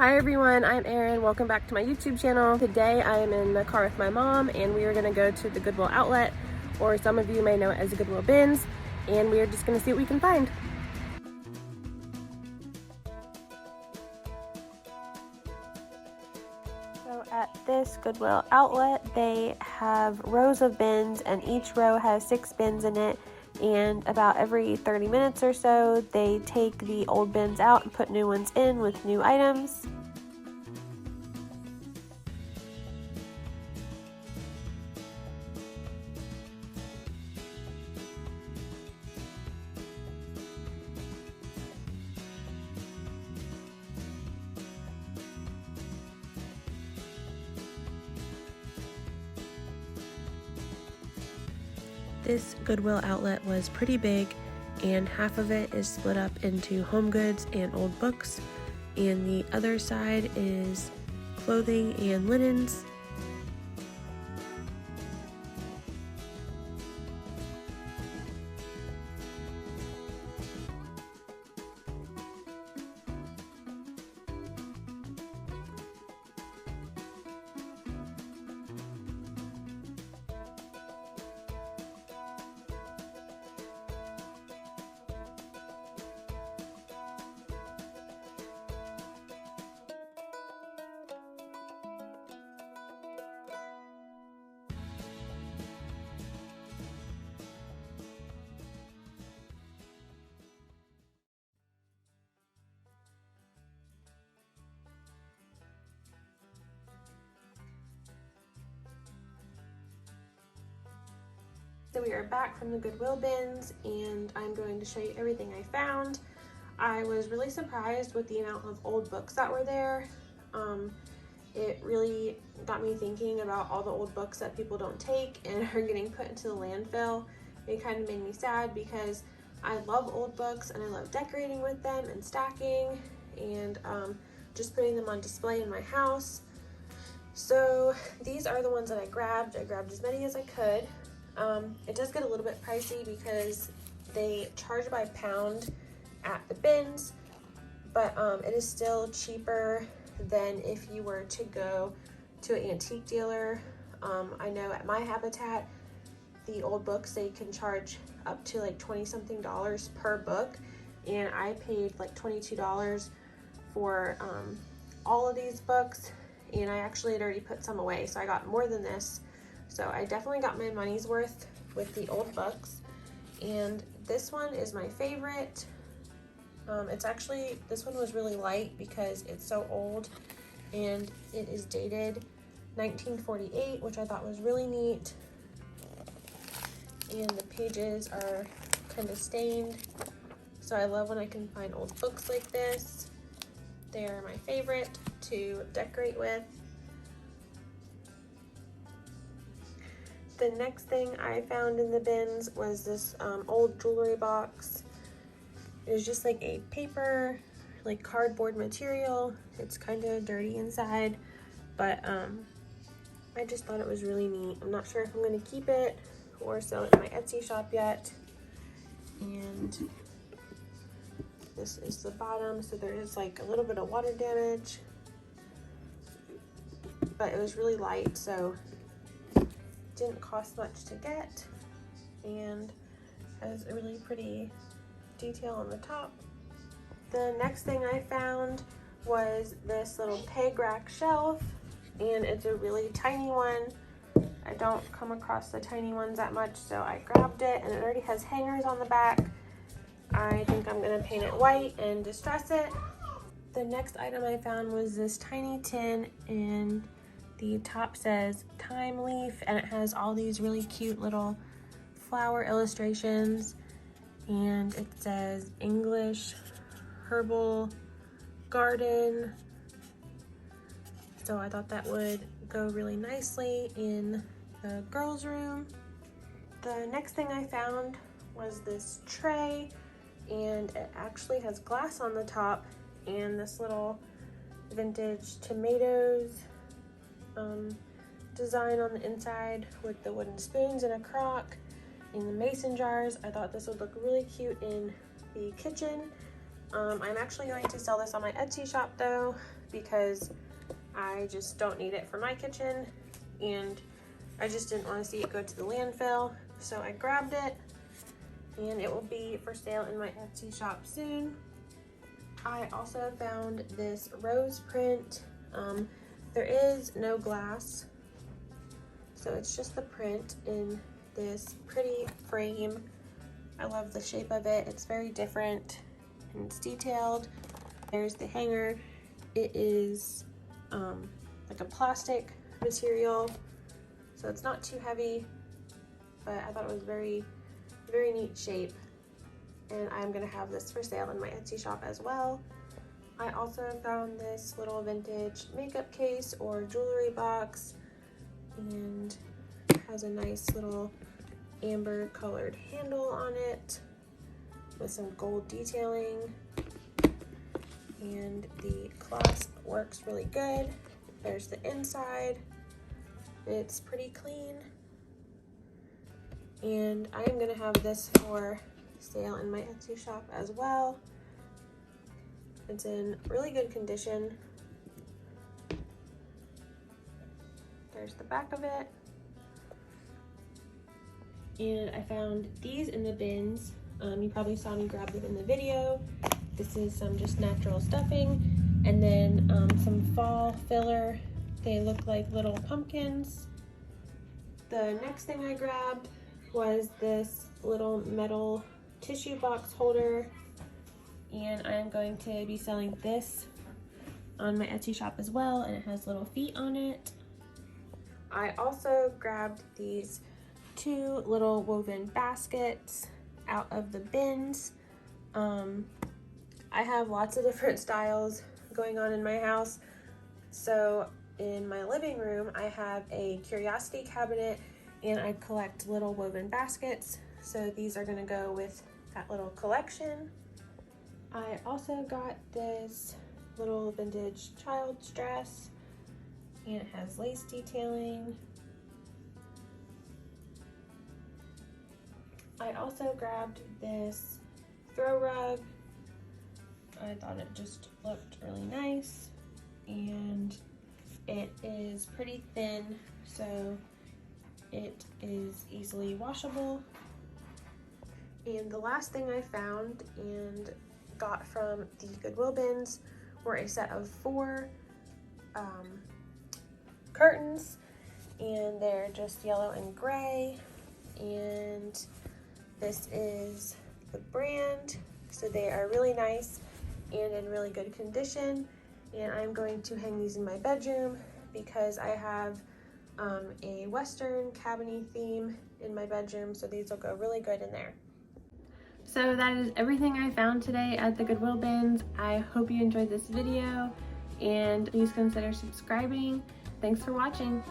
Hi everyone, I'm Erin. Welcome back to my YouTube channel. Today I am in the car with my mom and we are going to go to the Goodwill outlet, or some of you may know it as the Goodwill bins, and we are just going to see what we can find. So at this Goodwill outlet, they have rows of bins and each row has 6 bins in it, and about every 30 minutes or so they take the old bins out and put new ones in with new items. This Goodwill outlet was pretty big, and half of it is split up into home goods and old books, and the other side is clothing and linens. So we are back from the Goodwill bins and I'm going to show you everything I found. I was really surprised with the amount of old books that were there. It really got me thinking about all the old books that people don't take and are getting put into the landfill. It kind of made me sad because I love old books and I love decorating with them and stacking and just putting them on display in my house. So these are the ones that I grabbed. I grabbed as many as I could. It does get a little bit pricey because they charge by pound at the bins, but it is still cheaper than if you were to go to an antique dealer. I know at my Habitat, the old books, they can charge up to like $20-something per book, and I paid like $22 for all of these books, and I actually had already put some away, so I got more than this. So I definitely got my money's worth with the old books, and this one is my favorite. This one was really light because it's so old, and it is dated 1948, which I thought was really neat. And the pages are kind of stained, so I love when I can find old books like this. They are my favorite to decorate with. The next thing I found in the bins was this old jewelry box. It was just like a paper, like cardboard material. It's kind of dirty inside, but I just thought it was really neat. I'm not sure if I'm going to keep it or sell it in my Etsy shop yet. And this is the bottom, so there is like a little bit of water damage, but it was really light, so didn't cost much to get, and has a really pretty detail on the top. The next thing I found was this little peg rack shelf, and it's a really tiny one. I don't come across the tiny ones that much, so I grabbed it, and it already has hangers on the back. I think I'm gonna paint it white and distress it. The next item I found was this tiny tin, and the top says Time Leaf, and it has all these really cute little flower illustrations, and it says English Herbal Garden. So I thought that would go really nicely in the girls' room. The next thing I found was this tray, and it actually has glass on the top and this little vintage tomatoes design on the inside with the wooden spoons and a crock in the mason jars. I thought this would look really cute in the kitchen. I'm actually going to sell this on my Etsy shop though, because I just don't need it for my kitchen, and I just didn't want to see it go to the landfill. So I grabbed it, and it will be for sale in my Etsy shop soon. I also found this rose print. There is no glass, so it's just the print in this pretty frame. I love the shape of it. It's very different and it's detailed. There's the hanger. It is like a plastic material, so it's not too heavy, but I thought it was very neat shape, and I'm gonna have this for sale in my Etsy shop as well. I also found this little vintage makeup case or jewelry box, and has a nice little amber colored handle on it with some gold detailing, and the clasp works really good. There's the inside. It's pretty clean, and I am gonna have this for sale in my Etsy shop as well. It's in really good condition. There's the back of it. And I found these in the bins. You probably saw me grab them in the video. This is some just natural stuffing, and then some fall filler. They look like little pumpkins. The next thing I grabbed was this little metal tissue box holder, and I am going to be selling this on my Etsy shop as well, and it has little feet on it. I also grabbed these 2 little woven baskets out of the bins. I have lots of different styles going on in my house. So in my living room, I have a curiosity cabinet, and I collect little woven baskets. So these are gonna go with that little collection. I also got this little vintage child's dress, and it has lace detailing. I also grabbed this throw rug. I thought it just looked really nice, and it is pretty thin, so it is easily washable. And the last thing I found and got from the Goodwill bins were a set of 4 curtains, and they're just yellow and gray, and this is the brand, so they are really nice and in really good condition. And I'm going to hang these in my bedroom because I have a Western cabinet theme in my bedroom, so these will go really good in there. So that is everything I found today at the Goodwill bins. I hope you enjoyed this video, and please consider subscribing. Thanks for watching.